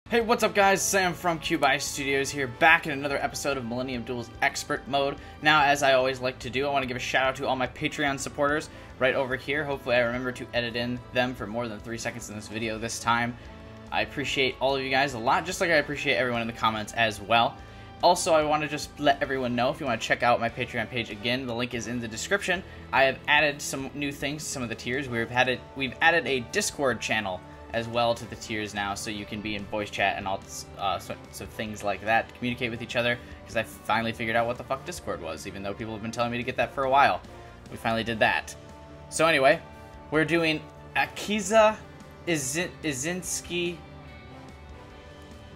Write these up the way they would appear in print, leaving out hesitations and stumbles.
Hey, what's up guys? Sam from Cube Studios here, back in another episode of Millennium Duels Expert Mode. Now, as I always like to do, I want to give a shout out to all my Patreon supporters right over here. Hopefully I remember to edit in them for more than 3 seconds in this video this time. I appreciate all of you guys a lot, just like I appreciate everyone in the comments as well. Also, I want to just let everyone know, if you want to check out my Patreon page again, the link is in the description. I have added some new things to some of the tiers. We've added a Discord channel as well to the tiers now, so you can be in voice chat and all so things like that to communicate with each other, because I finally figured out what the fuck Discord was, even though people have been telling me to get that for a while. We finally did that. So anyway, we're doing Akiza Izinski,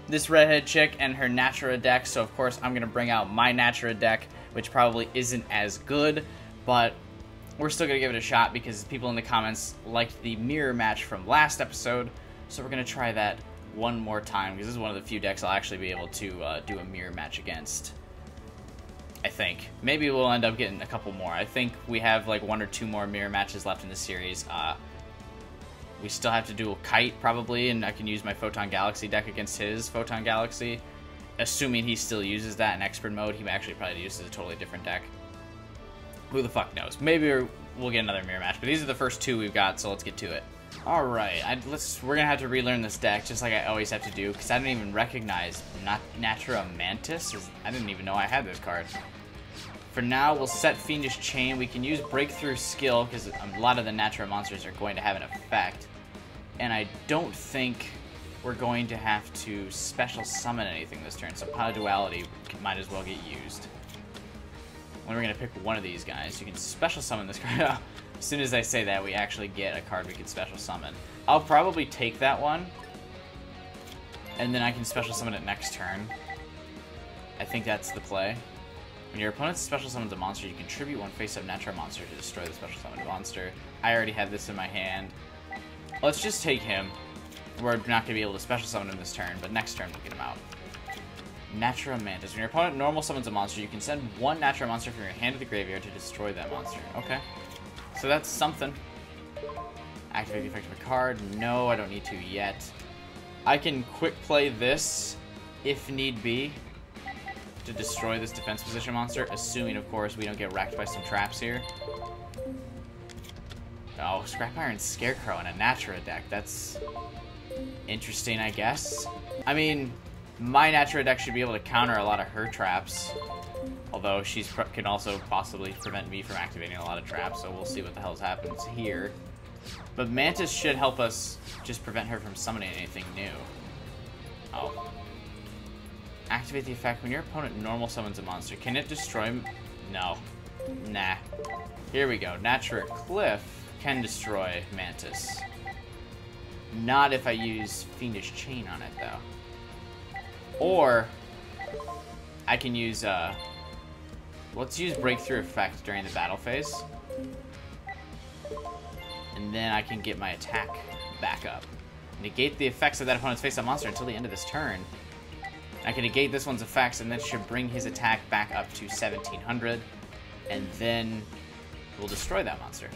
this redhead chick, and her Naturia deck. So of course I'm going to bring out my Naturia deck, which probably isn't as good, but we're still going to give it a shot because people in the comments liked the mirror match from last episode. So we're going to try that one more time, because this is one of the few decks I'll actually be able to do a mirror match against. I think. Maybe we'll end up getting a couple more. I think we have like 1 or 2 more mirror matches left in the series. We still have to do a Kite probably, and I can use my Photon Galaxy deck against his Photon Galaxy. Assuming he still uses that in expert mode, he actually probably uses a totally different deck. Who the fuck knows? Maybe we'll get another mirror match, but these are the first 2 we've got, so let's get to it. Alright, we're gonna have to relearn this deck, just like I always have to do, because I didn't even recognize Naturia Mantis. I didn't even know I had this card. For now, we'll set Fiendish Chain. We can use Breakthrough Skill, because a lot of the Naturia monsters are going to have an effect. And I don't think we're going to have to special summon anything this turn, so Pot of Duality might as well get used. When we're going to pick one of these guys, you can special summon this card. As soon as I say that, we actually get a card we can special summon. I'll probably take that one, and then I can special summon it next turn. I think that's the play. When your opponent special summons a monster, you contribute 1 face-up Naturia monster to destroy the special summoned monster. I already have this in my hand. Let's just take him. We're not going to be able to special summon him this turn, but next turn we'll get him out. Naturia Mantis. When your opponent normal summons a monster, you can send 1 Naturia monster from your hand to the graveyard to destroy that monster. Okay. So that's something. Activate the effect of a card. No, I don't need to yet. I can quick play this, if need be, to destroy this defense position monster, assuming, of course, we don't get wrecked by some traps here. Oh, Scrap Iron Scarecrow in a Naturia deck. That's interesting, I guess. I mean, my Naturia deck should be able to counter a lot of her traps, although she can also possibly prevent me from activating a lot of traps, so we'll see what the hell happens here. But Mantis should help us just prevent her from summoning anything new. Oh. Activate the effect when your opponent normal summons a monster. Can it destroy? No. Nah. Here we go. Naturia Cliff can destroy Mantis. Not if I use Fiendish Chain on it, though. Or I can use, let's use Breakthrough Effect during the battle phase. And then I can get my attack back up. Negate the effects of that opponent's face-up monster until the end of this turn. I can negate this one's effects, and that should bring his attack back up to 1700. And then we'll destroy that monster.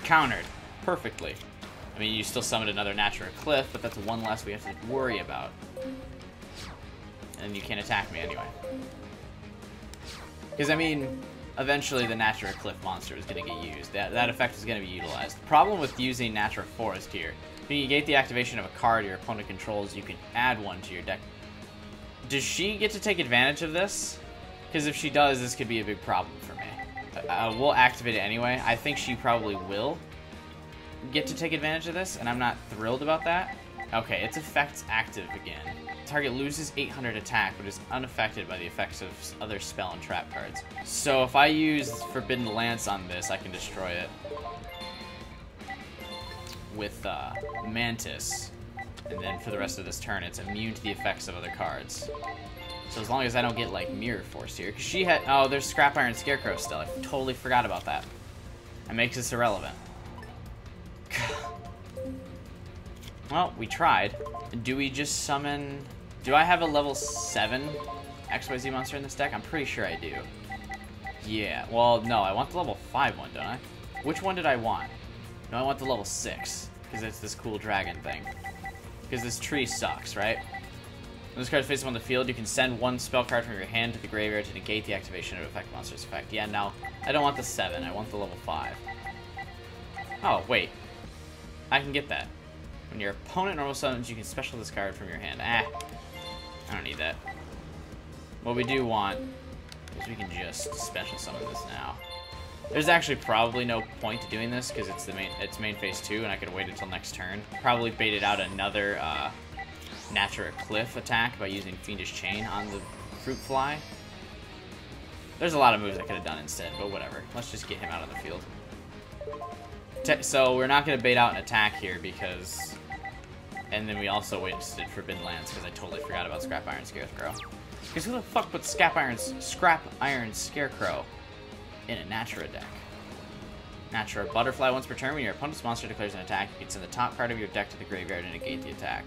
Countered. Perfectly. I mean, you still summoned another Naturia Cliff, but that's 1 less we have to worry about. And you can't attack me anyway. Because, I mean, eventually the Naturia Cliff monster is going to get used. That effect is going to be utilized. The problem with using Naturia Forest here, if you negate the activation of a card your opponent controls, you can add 1 to your deck. Does she get to take advantage of this? Because if she does, this could be a big problem for me. We'll activate it anyway. I think she probably will get to take advantage of this, and I'm not thrilled about that. Okay, its effect's active again. Target loses 800 attack, but is unaffected by the effects of other spell and trap cards. So if I use Forbidden Lance on this, I can destroy it with Mantis. And then for the rest of this turn, it's immune to the effects of other cards. So as long as I don't get, like, Mirror Force here. Because she had... Oh, there's Scrap Iron Scarecrow still. I totally forgot about that. That makes this irrelevant. Well, we tried. Do we just summon... Do I have a level 7 XYZ monster in this deck? I'm pretty sure I do. Yeah. Well, no. I want the level 5 one, don't I? Which one did I want? No, I want the level 6. Because it's this cool dragon thing. Because this tree sucks, right? When this card is facing on the field, you can send one spell card from your hand to the graveyard to negate the activation of effect monster's effect. Yeah, no, I don't want the 7. I want the level 5. Oh, wait. I can get that. When your opponent normal summons, you can special this card from your hand. I don't need that. What we do want is we can just special summon this now. There's actually probably no point to doing this because it's main phase 2, and I could wait until next turn. Probably baited out another Naturia Cliff attack by using Fiendish Chain on the Fruit Fly. There's a lot of moves I could have done instead, but whatever. Let's just get him out of the field. So we're not going to bait out an attack here because... And then we also wasted Forbidden Lands because I totally forgot about Scrap Iron Scarecrow. Because who the fuck puts Scrap Iron Scarecrow in a Naturia deck? Naturia Butterfly once per turn. When your opponent's monster declares an attack, you can send the top card of your deck to the graveyard and negate the attack.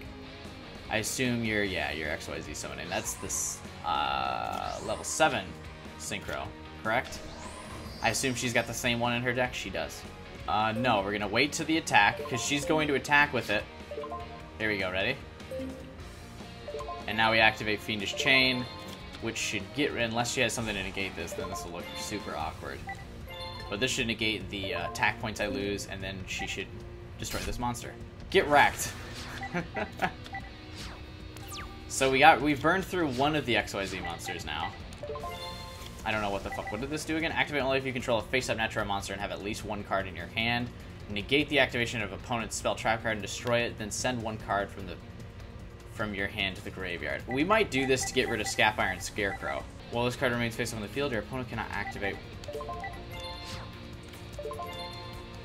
I assume you're XYZ summoning. That's this level 7 Synchro, correct? I assume she's got the same one in her deck. She does. No, we're gonna wait to the attack because she's going to attack with it. There we go. Ready? And now we activate Fiendish Chain, which should get rid. Unless she has something to negate this, then this will look super awkward. But this should negate the attack points I lose, and then she should destroy this monster. Get wrecked. So we've burned through one of the XYZ monsters now. I don't know what the fuck. What did this do again? Activate only if you control a face-up Naturia monster and have at least one card in your hand. Negate the activation of opponent's spell trap card and destroy it. Then send one card from your hand to the graveyard. We might do this to get rid of Scrap Iron Scarecrow. While this card remains face-up on the field, your opponent cannot activate.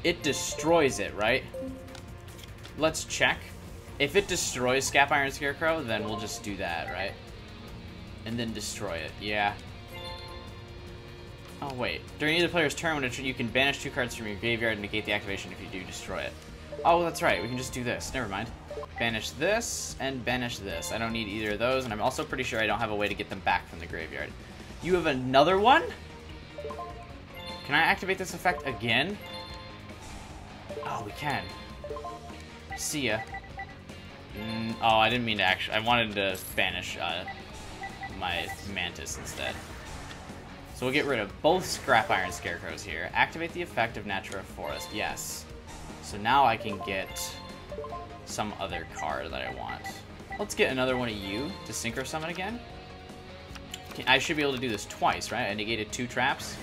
It destroys it, right? Let's check. If it destroys Scrap Iron Scarecrow, then we'll just do that, right? And then destroy it. Yeah. Oh, wait. During either player's turn, when you can banish 2 cards from your graveyard and negate the activation if you do destroy it. Oh, that's right. We can just do this. Never mind. Banish this and banish this. I don't need either of those, and I'm also pretty sure I don't have a way to get them back from the graveyard. You have another one? Can I activate this effect again? Oh, we can. See ya. Oh, I didn't mean to actually... I wanted to banish my Mantis instead. So we'll get rid of both Scrap Iron Scarecrows here. Activate the effect of Naturia Forest. Yes. So now I can get some other card that I want. Let's get another one of you to Synchro Summon again. I should be able to do this twice, right? I negated 2 traps?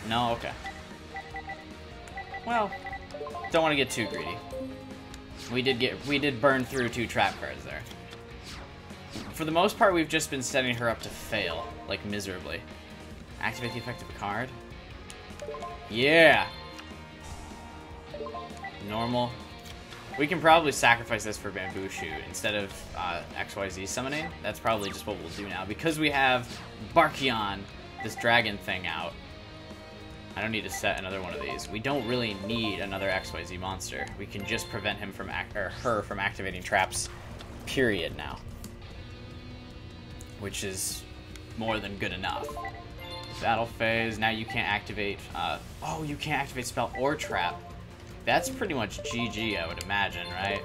No? Okay. Well, don't want to get too greedy. We did burn through 2 trap cards there. For the most part, we've just been setting her up to fail, like miserably. Activate the effect of a card. Yeah! Normal. We can probably sacrifice this for Bamboo Shoot instead of XYZ summoning. That's probably just what we'll do now. Because we have Barkion, this dragon thing, out. I don't need to set another one of these. We don't really need another XYZ monster. We can just prevent him from her from activating traps, period, now. Which is more than good enough. Battle phase. Now you can't activate... oh, you can't activate spell or trap. That's pretty much GG, I would imagine, right?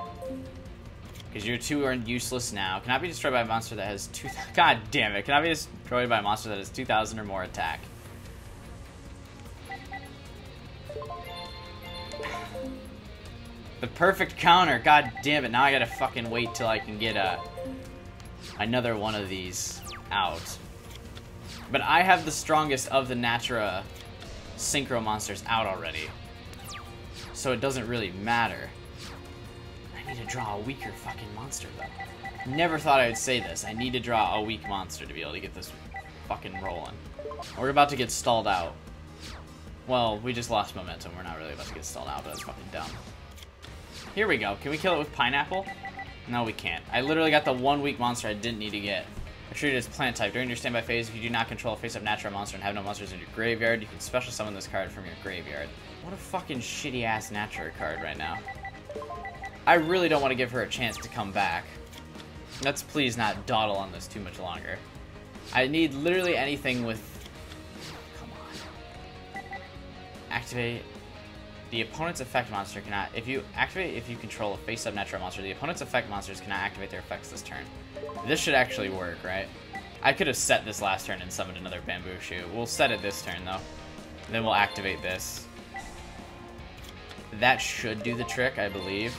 Because your 2 are useless now. Cannot be destroyed by a monster that has 2,000... God damn it. Cannot be destroyed by a monster that has 2,000 or more attack. The perfect counter. God damn it. Now I gotta fucking wait till I can get another one of these out. But I have the strongest of the Naturia Synchro monsters out already. So it doesn't really matter. I need to draw a weaker fucking monster, though. Never thought I would say this. I need to draw a weak monster to be able to get this fucking rolling. We're about to get stalled out. Well, we just lost momentum. We're not really about to get stalled out, but that's fucking dumb. Here we go. Can we kill it with Pineapple? No, we can't. I literally got the 1 weak monster I didn't need to get. I treat it as plant type. During your standby phase, if you do not control a face-up Naturia monster and have no monsters in your graveyard, you can special summon this card from your graveyard. What a fucking shitty-ass Naturia card right now. I really don't want to give her a chance to come back. Let's please not dawdle on this too much longer. I need literally anything with... Come on. Activate. The opponent's effect monster cannot... If you control a face-up natural monster, the opponent's effect monsters cannot activate their effects this turn. This should actually work, right? I could have set this last turn and summoned another bamboo shoot. We'll set it this turn, though. Then we'll activate this. That should do the trick, I believe.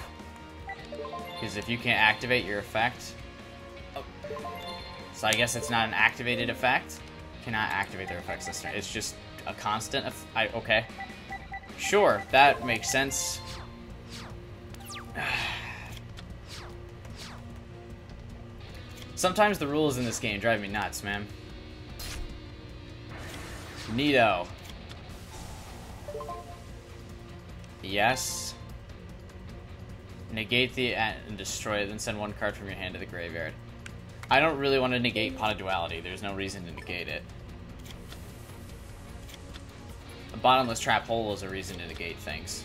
Because if you can't activate your effect... Oh. So I guess it's not an activated effect. Cannot activate their effects this turn. It's just a constant... Okay. Sure, that makes sense. Sometimes the rules in this game drive me nuts, man. Neato. Yes. Negate the and destroy it, then send one card from your hand to the graveyard. I don't really want to negate Pot of Duality. There's no reason to negate it. A bottomless trap hole is a reason to negate things.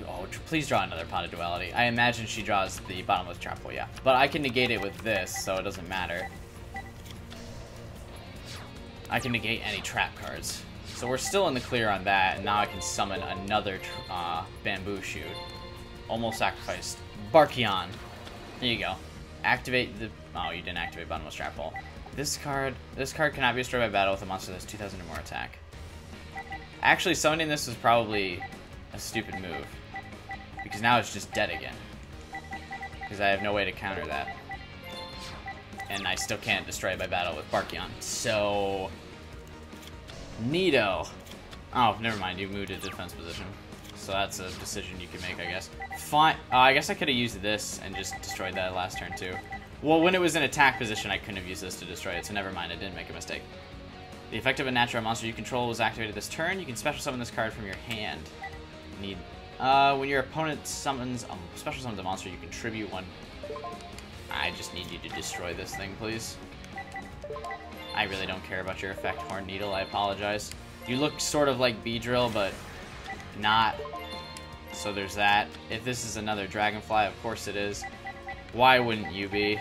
Oh, please draw another Pot of Duality. I imagine she draws the bottomless trap hole, yeah. But I can negate it with this, so it doesn't matter. I can negate any trap cards. So we're still in the clear on that, and now I can summon another bamboo shoot. Almost sacrificed. Barkion. There you go. Activate the... Oh, you didn't activate bottomless trap hole. This card cannot be destroyed by battle with a monster that's 2,000 or more attack. Actually, summoning this was probably a stupid move. Because now it's just dead again. Because I have no way to counter that. And I still can't destroy it by battle with Barkion. So... Neato. Oh, never mind. You moved to defense position. So that's a decision you can make, I guess. Fine. I guess I could have used this and just destroyed that last turn, too. Well, when it was in attack position, I couldn't have used this to destroy it, so never mind. I didn't make a mistake. The effect of a natural monster you control was activated this turn. You can special summon this card from your hand. When your opponent summons special summons a monster, you contribute one. I just need you to destroy this thing, please. I really don't care about your effect, Horn Needle. I apologize. You look sort of like Beedrill, but not. So there's that. If this is another Dragonfly, of course it is. Why wouldn't you be?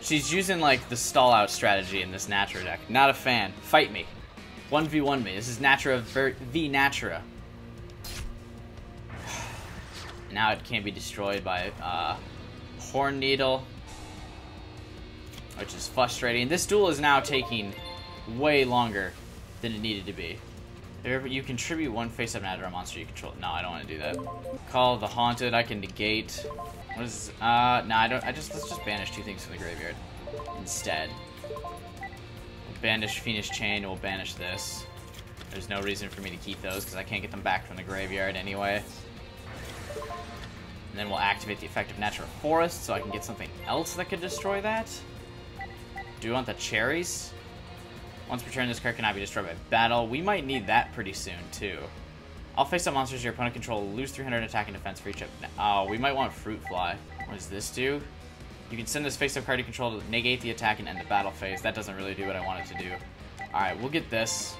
She's using, like, the stall-out strategy in this Natura deck. Not a fan. Fight me. 1v1 me. This is Natura v Natura. Now it can't be destroyed by Horn Needle, which is frustrating. This duel is now taking way longer than it needed to be. You contribute one face-up Natura monster you control. No, I don't want to do that. Call the Haunted. I can negate. What is? No, I don't. Let's just banish two things from the graveyard instead. We'll banish Fiendish Chain. We'll banish this. There's no reason for me to keep those because I can't get them back from the graveyard anyway. And then we'll activate the effect of Natural Forest so I can get something else that could destroy that. Do you want the cherries? Once per turn, this card cannot be destroyed by battle. We might need that pretty soon, too. All face-up monsters your opponent control lose 300 attack and defense for each of... Oh, we might want Fruit Fly. What does this do? You can send this face-up card you control to negate the attack and end the battle phase. That doesn't really do what I want it to do. Alright, we'll get this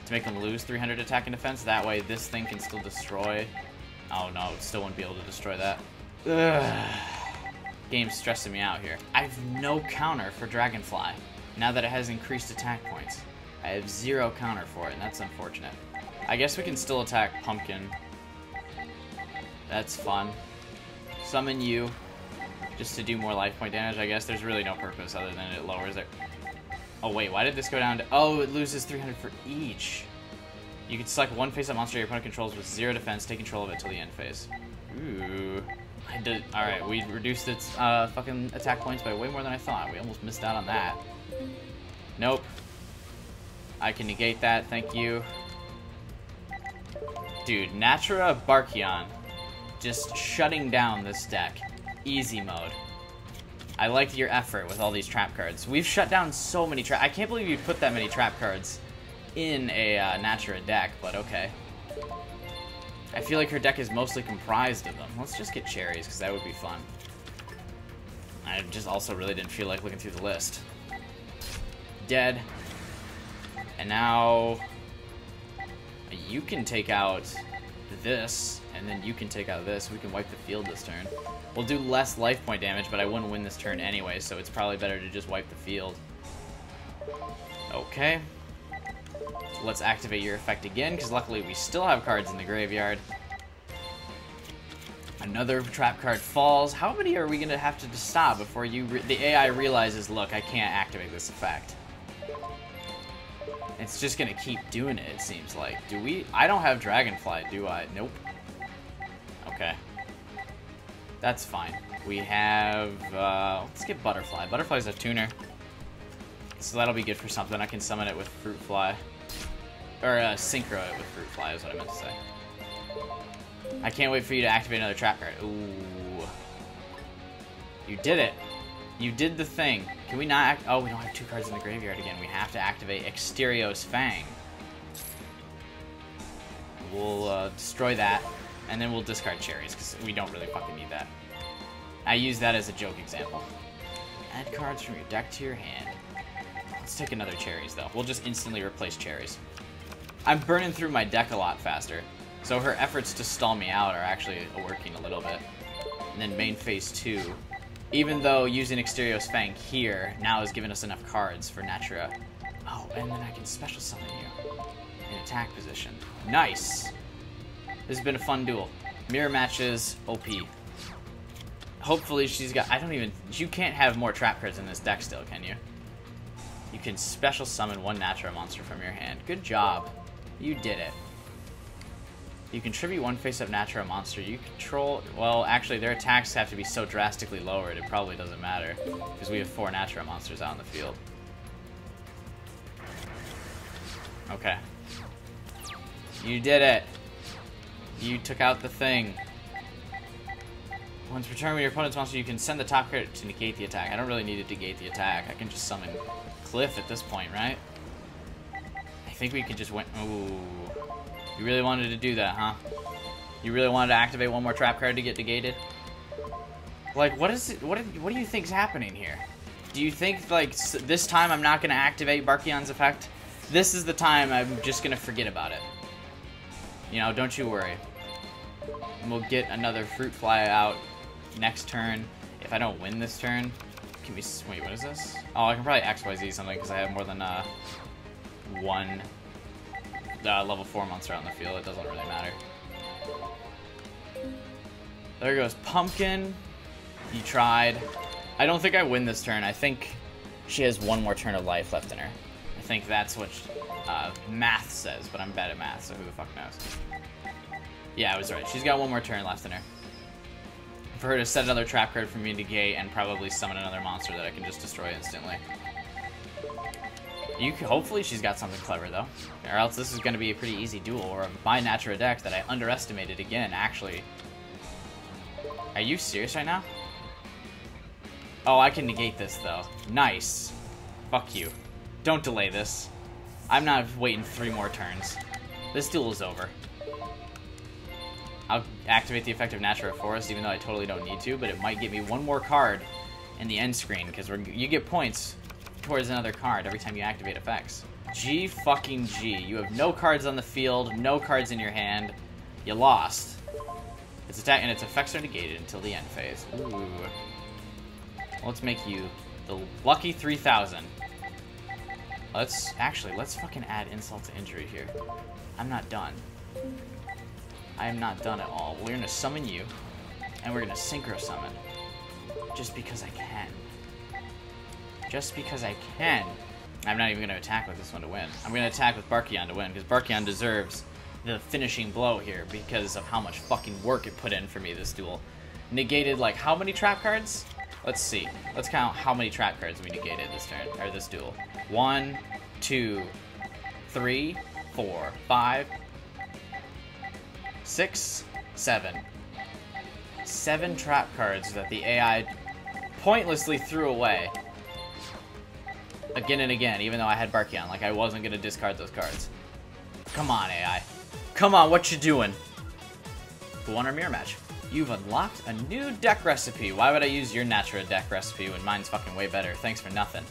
to make them lose 300 attack and defense. That way, this thing can still destroy... Oh, no, it still wouldn't be able to destroy that. Ugh. Game's stressing me out here. I have no counter for Dragonfly. Now that it has increased attack points. I have zero counter for it, and that's unfortunate. I guess we can still attack Pumpkin. That's fun. Summon you, just to do more life point damage, I guess. There's really no purpose other than it lowers it. Oh wait, why did this go down to... Oh, it loses 300 for each. You can select one face-up monster your opponent controls with 0 defense, take control of it till the end phase. Ooh. Alright, we reduced its fucking attack points by way more than I thought. We almost missed out on that. Nope. I can negate that, thank you. Dude, Natura Barkion. Just shutting down this deck. Easy mode. I liked your effort with all these trap cards. We've shut down so many trap... I can't believe you put that many trap cards in a Natura deck, but okay. I feel like her deck is mostly comprised of them. Let's just get cherries, because that would be fun. I just also really didn't feel like looking through the list. Dead. And now... You can take out this, and then you can take out this. We can wipe the field this turn. We'll do less life point damage, but I wouldn't win this turn anyway, so it's probably better to just wipe the field. Okay. Let's activate your effect again, because luckily we still have cards in the graveyard. Another trap card falls. How many are we going to have to stop before the AI realizes, look, I can't activate this effect? It's just going to keep doing it, it seems like. Do we? I don't have Dragonfly, do I? Nope. Okay. That's fine. We have, let's get Butterfly. Butterfly's a tuner. So that'll be good for something. I can summon it with Fruit Fly. Or, synchro it with Fruit Fly is what I meant to say. I can't wait for you to activate another trap card. Ooh. You did it. You did the thing. Can we not oh, we don't have 2 cards in the graveyard again. We have to activate Exterios Fang. We'll destroy that, and then we'll discard Cherries, because we don't really fucking need that. I use that as a joke example. Add cards from your deck to your hand. Let's take another Cherries, though. We'll just instantly replace Cherries. I'm burning through my deck a lot faster, so her efforts to stall me out are actually working a little bit. And then main phase 2. Even though using Exterios Fang here now has given us enough cards for Naturia. Oh, and then I can special summon you in attack position. Nice! This has been a fun duel. Mirror matches, OP. Hopefully she's got... you can't have more trap cards in this deck still, can you? You can special summon 1 Naturia monster from your hand. Good job. You did it. You contribute 1 face-up Naturia monster. You control... Well, actually, their attacks have to be so drastically lowered, it probably doesn't matter. Because we have 4 Naturia monsters out in the field. Okay. You did it. You took out the thing. Once returned with your opponent's monster, you can send the top card to negate the attack. I don't really need to negate the attack. I can just summon Cliff at this point, right? I think we could just win... Ooh... You really wanted to do that, huh? You really wanted to activate 1 more trap card to get negated? Like, what is it? What do you think's happening here? Do you think, like, this time I'm not going to activate Barkion's effect? This is the time I'm just going to forget about it. You know, don't you worry. And we'll get another Fruit Fly out next turn. If I don't win this turn, can we... Wait, what is this? Oh, I can probably XYZ something because I have more than 1... level 4 monster on the field. It doesn't really matter. There goes Pumpkin. You tried. I don't think I win this turn. I think she has 1 more turn of life left in her. I think that's what math says, but I'm bad at math, so who the fuck knows? Yeah, I was right. She's got 1 more turn left in her. For her to set another trap card for me to negate and probably summon another monster that I can just destroy instantly. Hopefully she's got something clever, though. Or else this is going to be a pretty easy duel, or my Naturia deck that I underestimated again, actually. Are you serious right now? Oh, I can negate this, though. Nice. Fuck you. Don't delay this. I'm not waiting 3 more turns. This duel is over. I'll activate the effect of Naturia Forest, even though I totally don't need to, but it might give me 1 more card in the end screen, because you get points towards another card every time you activate effects. G fucking G. You have no cards on the field, no cards in your hand. You lost. Its attack and its effects are negated until the end phase. Ooh. Let's make you the lucky 3000. Let's fucking add insult to injury here. I'm not done. I am not done at all. We're gonna summon you, and we're gonna synchro summon. Just because I can. Just because I can. I'm not even going to attack with this one to win. I'm going to attack with Barkion to win, because Barkion deserves the finishing blow here because of how much fucking work it put in for me this duel. Negated, like, how many trap cards? Let's see. Let's count how many trap cards we negated this turn, or this duel. 1, 2, 3, 4, 5, 6, 7. 7 trap cards that the AI pointlessly threw away. Again and again, even though I had Barkion, like I wasn't going to discard those cards. Come on, AI. Come on, what you doing? Who won our mirror match? You've unlocked a new deck recipe. Why would I use your Naturia deck recipe when mine's fucking way better? Thanks for nothing.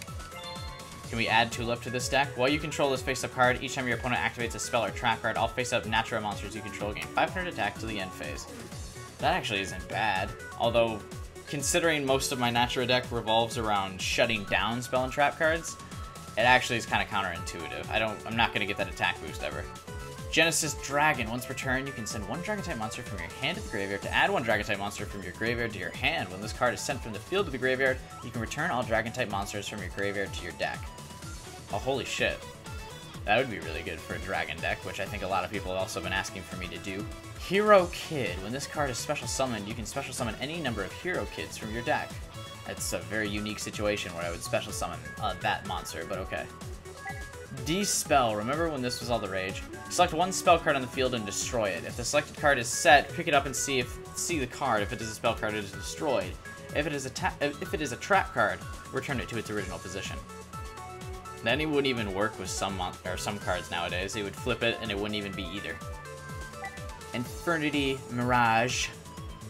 Can we add Tulip to this deck? While you control this face-up card, each time your opponent activates a spell or trap card, all face-up Naturia monsters you control gain 500 attack to the end phase. That actually isn't bad. Although, considering most of my Naturia deck revolves around shutting down spell and trap cards, It actually is kind of counterintuitive. I'm not going to get that attack boost ever. Genesis Dragon. Once per turn, you can send one Dragon-type monster from your hand to the graveyard to add one Dragon-type monster from your graveyard to your hand. When this card is sent from the field to the graveyard, you can return all Dragon-type monsters from your graveyard to your deck. Oh, holy shit. That would be really good for a Dragon deck, which I think a lot of people have also been asking for me to do. Hero Kid. When this card is special summoned, you can special summon any number of Hero Kids from your deck. That's a very unique situation where I would special summon that monster, but okay. Dispel. Remember when this was all the rage? Select one spell card on the field and destroy it. If the selected card is set, pick it up and see the card. If it is a spell card, it is destroyed. If it is a trap card, return it to its original position. Then it wouldn't even work with some cards nowadays. It would flip it and it wouldn't even be either. Infernity Mirage.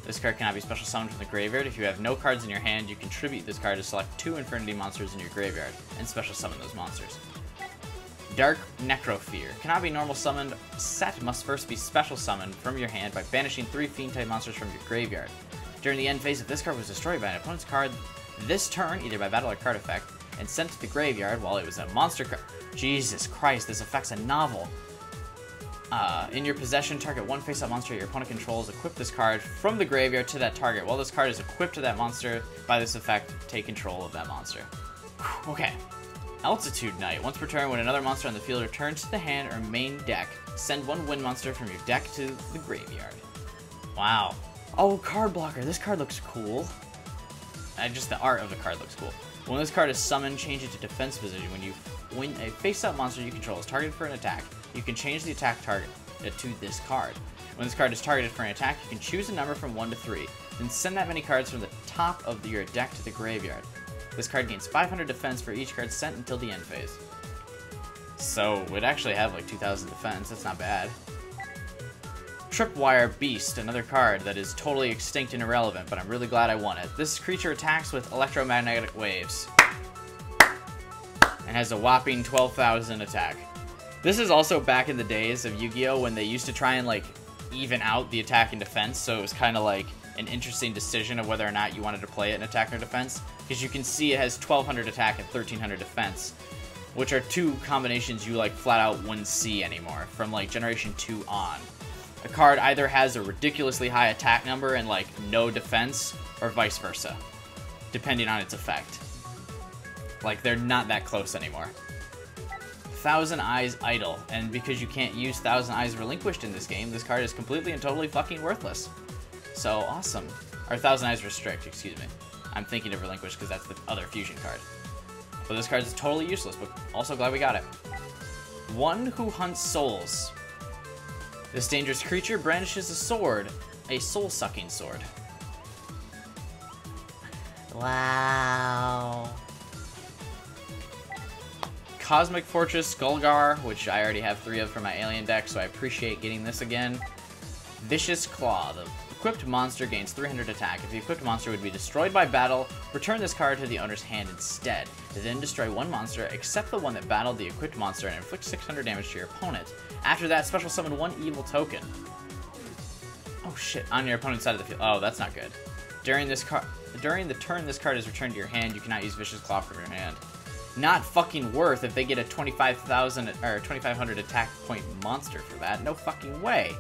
This card cannot be special summoned from the graveyard. If you have no cards in your hand, you contribute this card to select 2 Infernity monsters in your graveyard and special summon those monsters. Dark Necrofear. Cannot be normal summoned. Set must first be special summoned from your hand by banishing 3 Fiend-type monsters from your graveyard. During the end phase, if this card was destroyed by an opponent's card this turn, either by battle or card effect, and sent to the graveyard while it was a monster card. Jesus Christ, this affects a novel. In your possession, target one face-up monster your opponent controls. Equip this card from the graveyard to that target. While this card is equipped to that monster, by this effect, take control of that monster. Whew, okay. Altitude Knight. Once per turn, when another monster on the field returns to the hand or main deck, send one wind monster from your deck to the graveyard. Wow. Oh, card blocker. This card looks cool. Just the art of the card looks cool. When this card is summoned, change it to defense position. When a face-up monster you control is targeted for an attack, you can change the attack target to this card. When this card is targeted for an attack, you can choose a number from 1 to 3, then send that many cards from the top of your deck to the graveyard. This card gains 500 defense for each card sent until the end phase. So, we'd actually have like 2,000 defense, that's not bad. Tripwire Beast, another card that is totally extinct and irrelevant, but I'm really glad I won it. This creature attacks with electromagnetic waves and has a whopping 12,000 attack. This is also back in the days of Yu-Gi-Oh! When they used to try and like even out the attack and defense, so it was kind of like an interesting decision of whether or not you wanted to play it in attack or defense, because you can see it has 1,200 attack and 1,300 defense, which are 2 combinations you like flat out wouldn't see anymore from like Generation 2 on. A card either has a ridiculously high attack number and like no defense, or vice versa, depending on its effect. Like they're not that close anymore. Thousand Eyes Idol, and because you can't use Thousand Eyes Relinquished in this game, this card is completely and totally fucking worthless. So awesome. Or Thousand Eyes Restrict, excuse me. I'm thinking of Relinquish because that's the other fusion card. But this card is totally useless, but also glad we got it. One Who Hunts Souls. This dangerous creature brandishes a sword, a soul-sucking sword. Wow. Cosmic Fortress Golgar, which I already have 3 of for my alien deck, so I appreciate getting this again. Vicious Claw. The equipped monster gains 300 attack. If the equipped monster would be destroyed by battle, return this card to the owner's hand instead. Then destroy one monster except the one that battled the equipped monster and inflict 600 damage to your opponent. After that, special summon 1 evil token. Oh shit, on your opponent's side of the field. Oh, that's not good. During the turn this card is returned to your hand, you cannot use Vicious Claw from your hand. Not fucking worth if they get a 25,000 or 2,500 attack point monster for that. No fucking way.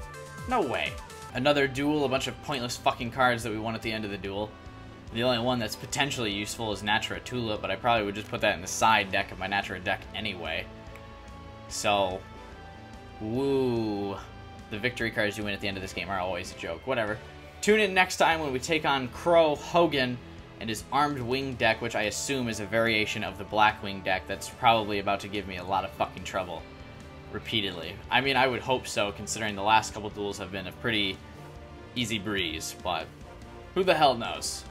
No way. Another duel, a bunch of pointless fucking cards that we won at the end of the duel. The only one that's potentially useful is Naturia Tulip, but I probably would just put that in the side deck of my Naturia deck anyway. So, woo. The victory cards you win at the end of this game are always a joke. Whatever. Tune in next time when we take on Crow Hogan and his Armed Wing deck, which I assume is a variation of the Black Wing deck that's probably about to give me a lot of fucking trouble. Repeatedly. I mean, I would hope so, considering the last couple duels have been a pretty easy breeze, but who the hell knows?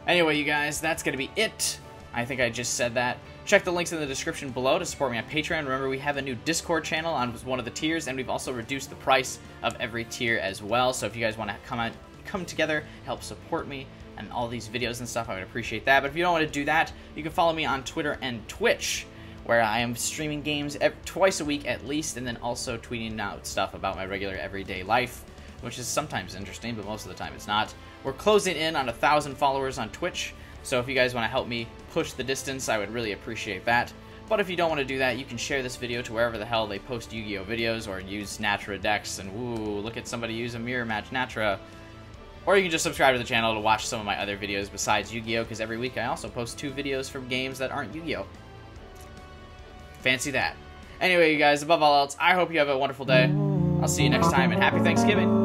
Anyway, you guys, that's going to be it. I think I just said that. Check the links in the description below to support me on Patreon. Remember, we have a new Discord channel on one of the tiers, and we've also reduced the price of every tier as well. So if you guys want to come together, help support me and all these videos and stuff, I would appreciate that. But if you don't want to do that, you can follow me on Twitter and Twitch, where I am streaming games twice a week at least, and then also tweeting out stuff about my regular everyday life, which is sometimes interesting, but most of the time it's not. We're closing in on 1,000 followers on Twitch, so if you guys want to help me push the distance, I would really appreciate that. But if you don't want to do that, you can share this video to wherever the hell they post Yu-Gi-Oh videos or use Naturia decks, and woo, look at somebody use a mirror match Naturia. Or you can just subscribe to the channel to watch some of my other videos besides Yu-Gi-Oh, because every week I also post 2 videos from games that aren't Yu-Gi-Oh. Fancy that. Anyway, you guys, above all else, I hope you have a wonderful day. I'll see you next time, and happy Thanksgiving.